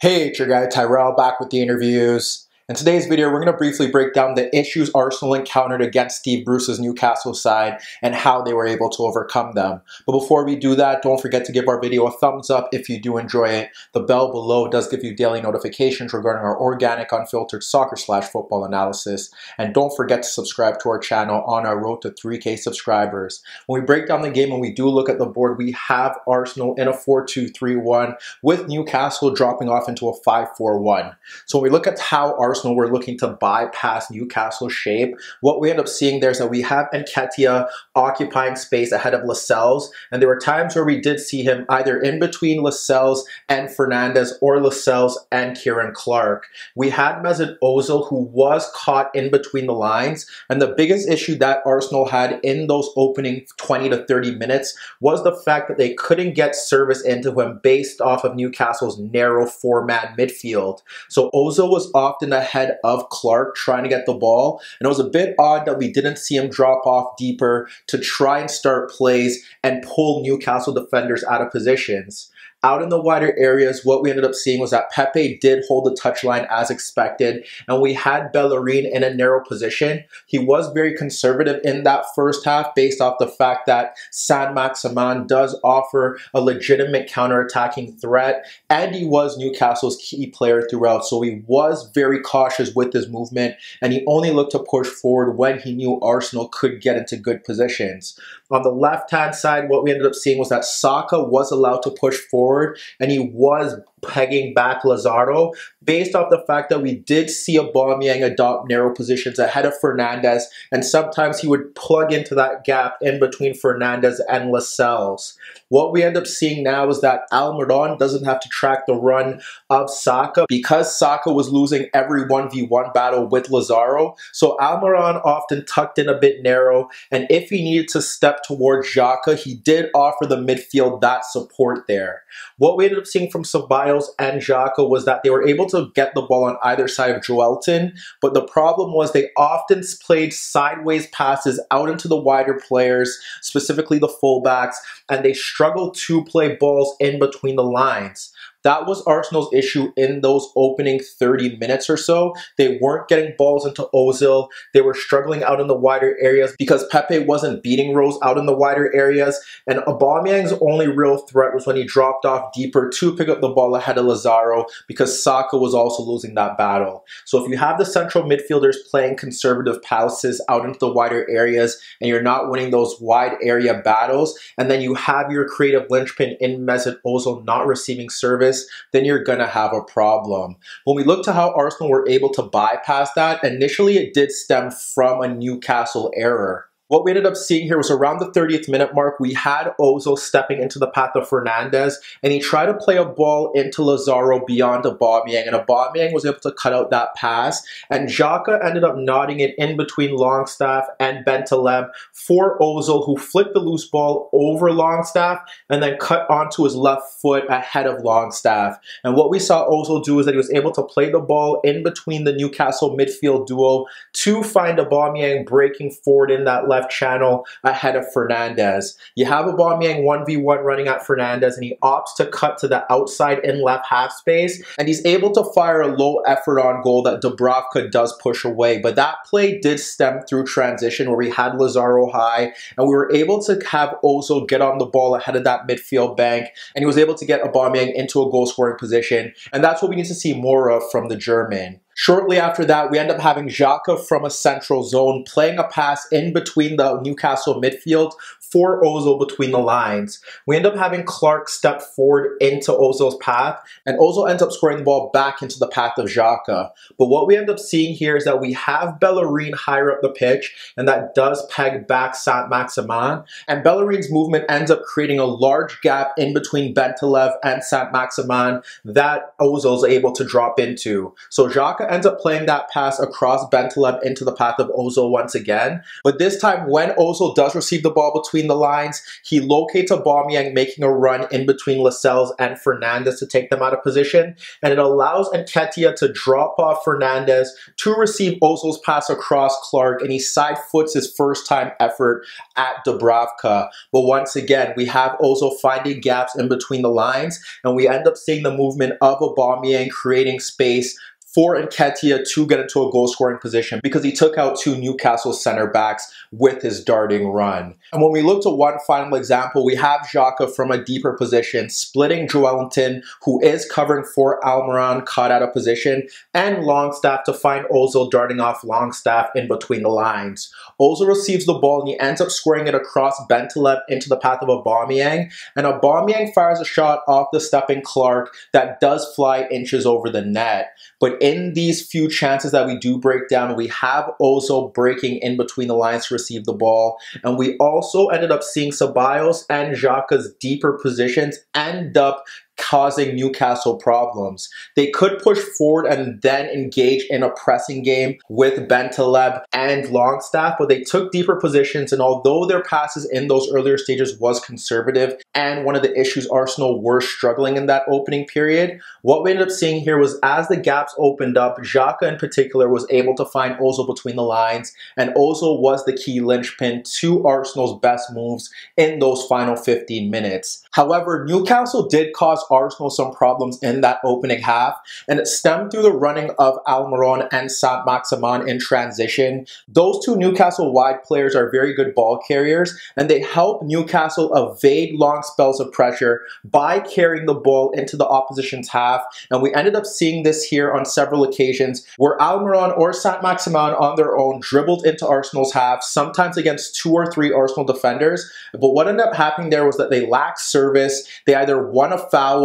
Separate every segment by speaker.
Speaker 1: Hey, it's your guy Tyrrell back with the interviews. In today's video, we're going to briefly break down the issues Arsenal encountered against Steve Bruce's Newcastle side and how they were able to overcome them. But before we do that, don't forget to give our video a thumbs up if you do enjoy it. The bell below does give you daily notifications regarding our organic, unfiltered soccer/football analysis. And don't forget to subscribe to our channel on our road to 3K subscribers. When we break down the game and we do look at the board, we have Arsenal in a 4-2-3-1 with Newcastle dropping off into a 5-4-1. So when we look at how Arsenal were looking to bypass Newcastle's shape, what we end up seeing there is that we have Nketiah occupying space ahead of Lascelles, and there were times where we did see him either in between Lascelles and Fernandes or Lascelles and Kieran Clark. We had Mesut Ozil, who was caught in between the lines, and the biggest issue that Arsenal had in those opening 20 to 30 minutes was the fact that they couldn't get service into him based off of Newcastle's narrow four-man midfield. So Ozil was often ahead of Clark trying to get the ball, and it was a bit odd that we didn't see him drop off deeper to try and start plays and pull Newcastle defenders out of positions. Out in the wider areas, what we ended up seeing was that Pepe did hold the touchline as expected, and we had Bellerin in a narrow position. He was very conservative in that first half based off the fact that Saint-Maximin does offer a legitimate counter-attacking threat, and he was Newcastle's key player throughout, so he was very cautious with his movement, and he only looked to push forward when he knew Arsenal could get into good positions. On the left-hand side, what we ended up seeing was that Saka was allowed to push forward, and he was pegging back Lazaro based off the fact that we did see Aubameyang adopt narrow positions ahead of Fernandes, and sometimes he would plug into that gap in between Fernandes and Lascelles. What we end up seeing now is that Almiron doesn't have to track the run of Saka because Saka was losing every 1v1 battle with Lazaro. So Almiron often tucked in a bit narrow, and if he needed to step towards Xhaka, he did offer the midfield that support there. What we ended up seeing from Ceballos and Xhaka was that they were able to get the ball on either side of Joelton, but the problem was they often played sideways passes out into the wider players, specifically the fullbacks, and they struggled to play balls in between the lines. That was Arsenal's issue in those opening 30 minutes or so. They weren't getting balls into Ozil. They were struggling out in the wider areas because Pepe wasn't beating Rose out in the wider areas. And Aubameyang's only real threat was when he dropped off deeper to pick up the ball ahead of Lazaro because Saka was also losing that battle. So if you have the central midfielders playing conservative passes out into the wider areas and you're not winning those wide area battles, and then you have your creative linchpin in Mesut Ozil not receiving service, then you're going to have a problem. When we look to how Arsenal were able to bypass that, initially it did stem from a Newcastle error. What we ended up seeing here was around the 30th minute mark, we had Ozil stepping into the path of Fernandes, and he tried to play a ball into Lazaro beyond Aubameyang, and Aubameyang was able to cut out that pass, and Xhaka ended up nodding it in between Longstaff and Bentaleb for Ozil, who flicked the loose ball over Longstaff and then cut onto his left foot ahead of Longstaff. And what we saw Ozil do is that he was able to play the ball in between the Newcastle midfield duo to find Aubameyang breaking forward in that left channel ahead of Fernandes. You have Aubameyang 1v1 running at Fernandes, and he opts to cut to the outside in left half space, and he's able to fire a low effort on goal that Dubravka does push away. But that play did stem through transition where we had Lazaro high, and we were able to have Ozil get on the ball ahead of that midfield bank, and he was able to get Aubameyang into a goal scoring position, and that's what we need to see more of from the German. Shortly after that, we end up having Xhaka from a central zone playing a pass in between the Newcastle midfield for Ozil between the lines. We end up having Clark step forward into Ozil's path, and Ozil ends up scoring the ball back into the path of Xhaka. But what we end up seeing here is that we have Bellerin higher up the pitch, and that does peg back Saint-Maximin, and Bellerin's movement ends up creating a large gap in between Bentaleb and Saint-Maximin that Ozil's able to drop into. So Xhaka ends up playing that pass across Bentaleb into the path of Ozil once again. But this time, when Ozil does receive the ball between the lines, he locates Aubameyang making a run in between Lascelles and Fernandes to take them out of position. And it allows Nketiah to drop off Fernandes to receive Ozil's pass across Clark, and he side foots his first time effort at Dubravka. But once again, we have Ozil finding gaps in between the lines, and we end up seeing the movement of Aubameyang creating space for Nketiah to get into a goal-scoring position because he took out two Newcastle center backs with his darting run. And when we look to one final example, we have Xhaka from a deeper position, splitting Joelinton, who is covering for Almiron, caught out of position, and Longstaff to find Ozil darting off Longstaff in between the lines. Ozil receives the ball and he ends up squaring it across Bentaleb into the path of Aubameyang, and Aubameyang fires a shot off the stepping Clark that does fly inches over the net. But in these few chances that we do break down, we have Ozil breaking in between the lines to receive the ball. And we also ended up seeing Ceballos and Xhaka's deeper positions end up causing Newcastle problems. They could push forward and then engage in a pressing game with Bentaleb and Longstaff, but they took deeper positions, and although their passes in those earlier stages was conservative and one of the issues Arsenal were struggling in that opening period, what we ended up seeing here was as the gaps opened up, Xhaka in particular was able to find Ozil between the lines, and Ozil was the key linchpin to Arsenal's best moves in those final 15 minutes. However, Newcastle did cause Arsenal some problems in that opening half, and it stemmed through the running of Almiron and Saint-Maximin in transition. Those two Newcastle wide players are very good ball carriers, and they help Newcastle evade long spells of pressure by carrying the ball into the opposition's half, and we ended up seeing this here on several occasions where Almiron or Saint-Maximin on their own dribbled into Arsenal's half, sometimes against 2 or 3 Arsenal defenders, but what ended up happening there was that they lacked service. They either won a foul,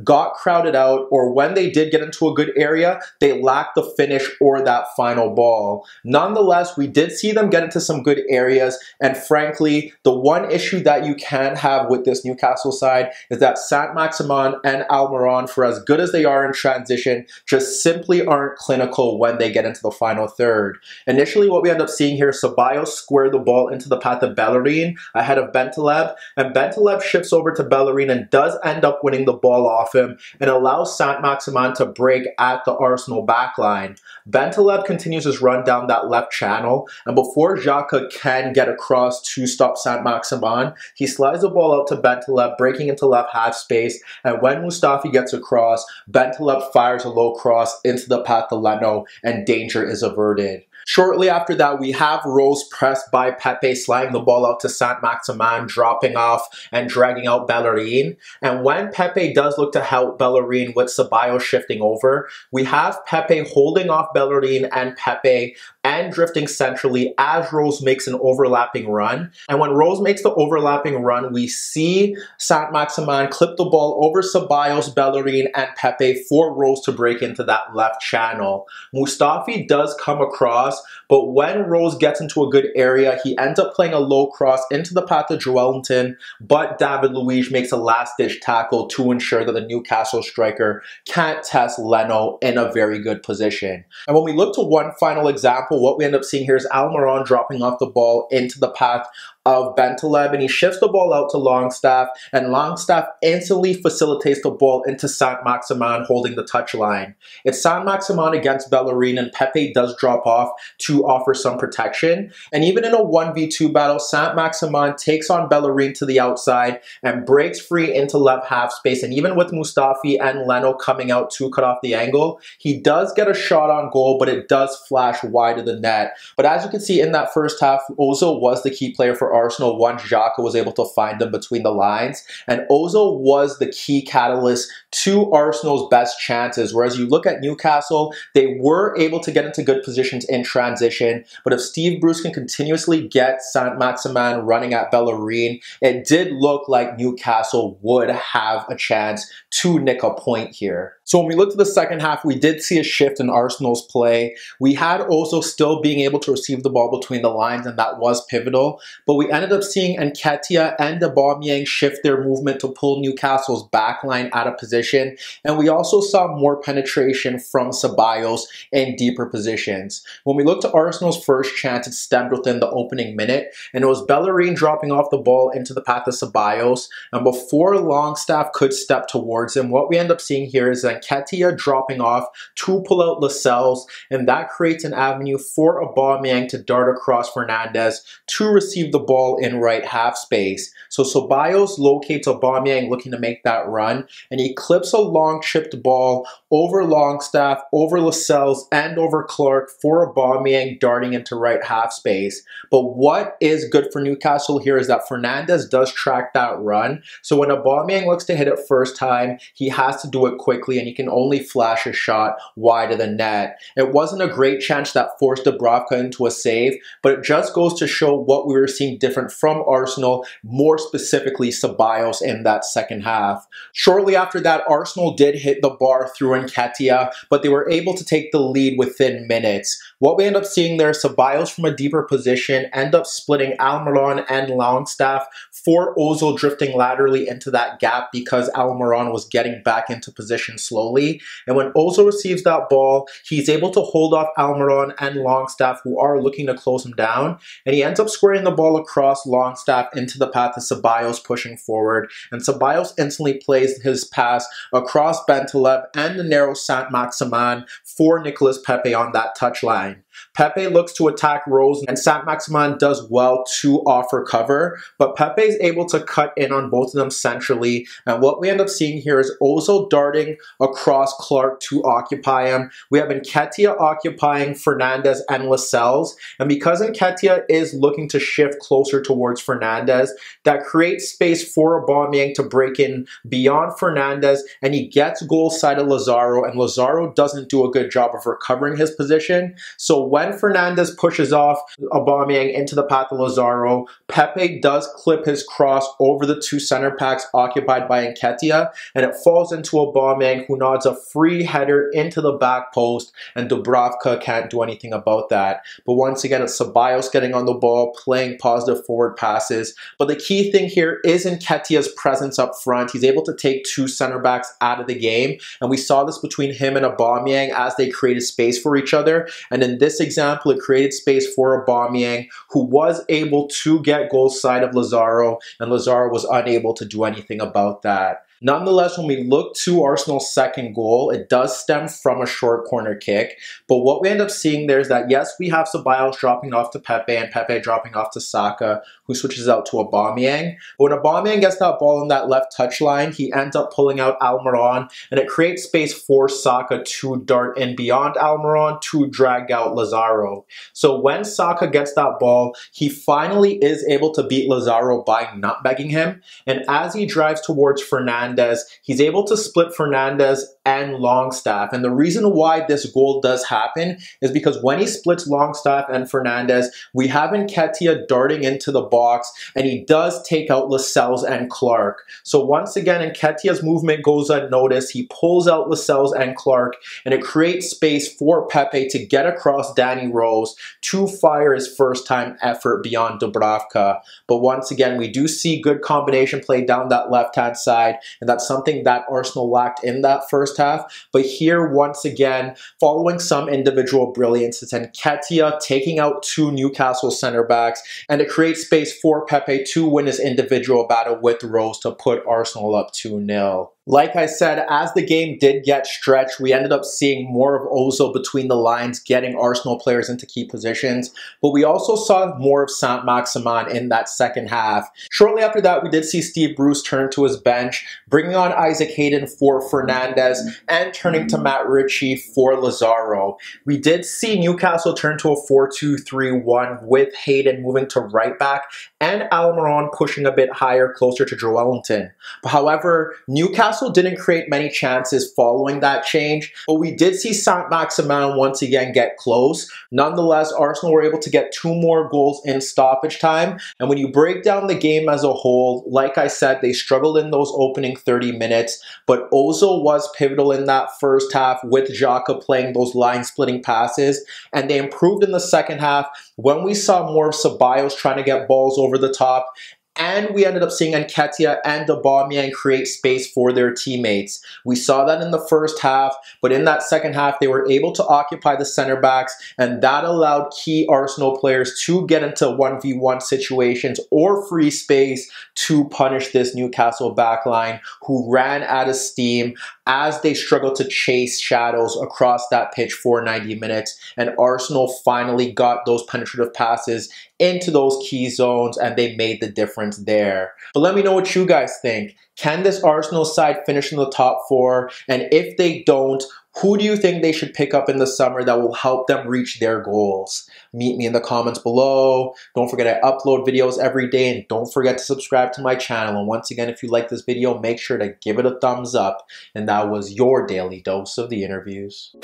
Speaker 1: got crowded out, or when they did get into a good area, they lacked the finish or that final ball. Nonetheless, we did see them get into some good areas, and frankly, the one issue that you can have with this Newcastle side is that Saint-Maximin and Almiron, for as good as they are in transition, just simply aren't clinical when they get into the final third. Initially, what we end up seeing here, Ceballos square the ball into the path of Bellerin ahead of Bentaleb, and Bentaleb shifts over to Bellerin and does end up winning the ball off him and allows Saint-Maximin to break at the Arsenal backline. Bentaleb continues his run down that left channel, and before Xhaka can get across to stop Saint-Maximin, he slides the ball out to Bentaleb, breaking into left half space, and when Mustafi gets across, Bentaleb fires a low cross into the path of Leno, and danger is averted. Shortly after that, we have Rose pressed by Pepe, sliding the ball out to Saint-Maximin, dropping off and dragging out Bellerin. And when Pepe does look to help Bellerin with Ceballos shifting over, we have Pepe holding off Bellerin and Pepe and drifting centrally as Rose makes an overlapping run. And when Rose makes the overlapping run, we see Saint-Maximin clip the ball over Ceballos, Bellerin, and Pepe for Rose to break into that left channel. Mustafi does come across, but when Rose gets into a good area, he ends up playing a low cross into the path of Joelinton, but David Luiz makes a last-ditch tackle to ensure that the Newcastle striker can't test Leno in a very good position. And when we look to one final example, what we end up seeing here is Almiron dropping off the ball into the path of Bentaleb, and he shifts the ball out to Longstaff, and Longstaff instantly facilitates the ball into Saint-Maximin holding the touchline. It's Saint-Maximin against Bellerin, and Pepe does drop off to offer some protection, and even in a 1v2 battle, Saint-Maximin takes on Bellerin to the outside and breaks free into left half space, and even with Mustafi and Leno coming out to cut off the angle, he does get a shot on goal, but it does flash wide of the net. But as you can see in that first half, Ozil was the key player for Arsenal once Xhaka was able to find them between the lines, and Ozil was the key catalyst to Arsenal's best chances, whereas you look at Newcastle, they were able to get into good positions in transition, but if Steve Bruce can continuously get Saint-Maximin running at Bellerin, it did look like Newcastle would have a chance to nick a point here. So when we looked at the second half, we did see a shift in Arsenal's play. We had Ozil still being able to receive the ball between the lines, and that was pivotal. But we ended up seeing Nketiah and Aubameyang shift their movement to pull Newcastle's backline out of position. And we also saw more penetration from Ceballos in deeper positions. When we looked at Arsenal's first chance, it stemmed within the opening minute, and it was Bellerin dropping off the ball into the path of Ceballos. And before Longstaff could step towards him, what we end up seeing here is Nketiah dropping off to pull out Lascelles, and that creates an avenue for Aubameyang to dart across Fernandes to receive the ball in right half space. So Ceballos locates Aubameyang looking to make that run, and he clips a long chipped ball over Longstaff, over Lascelles, and over Clark for Aubameyang darting into right half space. But what is good for Newcastle here is that Fernandes does track that run. So when Aubameyang looks to hit it first time, he has to do it quickly, and he can only flash a shot wide of the net. It wasn't a great chance that forced Dubravka into a save, but it just goes to show what we were seeing different from Arsenal, more specifically Ceballos in that second half. Shortly after that, Arsenal did hit the bar through Nketiah, but they were able to take the lead within minutes. What we end up seeing there, Ceballos from a deeper position end up splitting Almiron and Longstaff for Ozil drifting laterally into that gap because Almiron was getting back into position slowly. And when Ozil receives that ball, he's able to hold off Almiron and Longstaff, who are looking to close him down, and he ends up squaring the ball across Longstaff into the path of Ceballos pushing forward, and Ceballos instantly plays his pass across Bentaleb and the narrow Saint-Maximin for Nicolas Pepe on that touchline. Pepe looks to attack Rose, and Saint-Maximin does well to offer cover, but Pepe is able to cut in on both of them centrally, and what we end up seeing here is Ozil darting across Clark to occupy him. We have Nketiah occupying Fernandes and Lascelles, and because Nketiah is looking to shift closer towards Fernandes, that creates space for Aubameyang to break in beyond Fernandes, and he gets goal side of Lazaro, and Lazaro doesn't do a good job of recovering his position. So when Fernandes pushes off Aubameyang into the path of Lazaro, Pepe does clip his cross over the two center backs occupied by Nketiah, and it falls into Aubameyang, who nods a free header into the back post, and Dubravka can't do anything about that. But once again, it's Ceballos getting on the ball, playing positive forward passes. But the key thing here is Nketiah's presence up front. He's able to take two center backs out of the game, and we saw this between him and Aubameyang as they created space for each other. And in this example, it created space for Aubameyang, who was able to get goal side of Lazaro, and Lazaro was unable to do anything about that. Nonetheless, when we look to Arsenal's second goal, it does stem from a short corner kick. But what we end up seeing there is that, yes, we have Ceballos dropping off to Pepe and Pepe dropping off to Saka, who switches out to Aubameyang. But when Aubameyang gets that ball in that left touchline, he ends up pulling out Almiron, and it creates space for Saka to dart in beyond Almiron to drag out Lazaro. So when Saka gets that ball, he finally is able to beat Lazaro by nutmegging him. And as he drives towards Fernandes, he's able to split Fernandes and Longstaff. And the reason why this goal does happen is because when he splits Longstaff and Fernandes, we have Nketiah darting into the box, and he does take out Lascelles and Clark. So once again, Nketiah's movement goes unnoticed. He pulls out Lascelles and Clark, and it creates space for Pepe to get across Danny Rose to fire his first time effort beyond Dubravka. But once again, we do see good combination play down that left-hand side, and that's something that Arsenal lacked in that first half. But here, once again, following some individual brilliance, it's Nketiah taking out two Newcastle center backs, and it creates space for Pepe to win his individual battle with Rose to put Arsenal up 2-0. Like I said, as the game did get stretched, we ended up seeing more of Ozil between the lines, getting Arsenal players into key positions, but we also saw more of Saint-Maximin in that second half. Shortly after that, we did see Steve Bruce turn to his bench, bringing on Isaac Hayden for Fernandes, and turning to Matt Ritchie for Lazaro. We did see Newcastle turn to a 4-2-3-1 with Hayden moving to right back, and Almiron pushing a bit higher, closer to Joelinton. However, Newcastle Newcastle didn't create many chances following that change, but we did see Saint-Maximin once again get close. Nonetheless, Arsenal were able to get 2 more goals in stoppage time. And when you break down the game as a whole, like I said, they struggled in those opening 30 minutes, but Ozil was pivotal in that first half with Xhaka playing those line-splitting passes, and they improved in the second half when we saw more Ceballos trying to get balls over the top. And we ended up seeing Nketiah and Aubameyang create space for their teammates. We saw that in the first half, but in that second half, they were able to occupy the center backs, and that allowed key Arsenal players to get into 1v1 situations or free space to punish this Newcastle backline, who ran out of steam as they struggled to chase shadows across that pitch for 90 minutes. And Arsenal finally got those penetrative passes into those key zones, and they made the difference there. But let me know what you guys think. Can this Arsenal side finish in the top 4? And if they don't, who do you think they should pick up in the summer that will help them reach their goals? Meet me in the comments below. Don't forget I upload videos every day, and don't forget to subscribe to my channel. And once again, if you like this video, make sure to give it a thumbs up. And that was your daily dose of the interviews.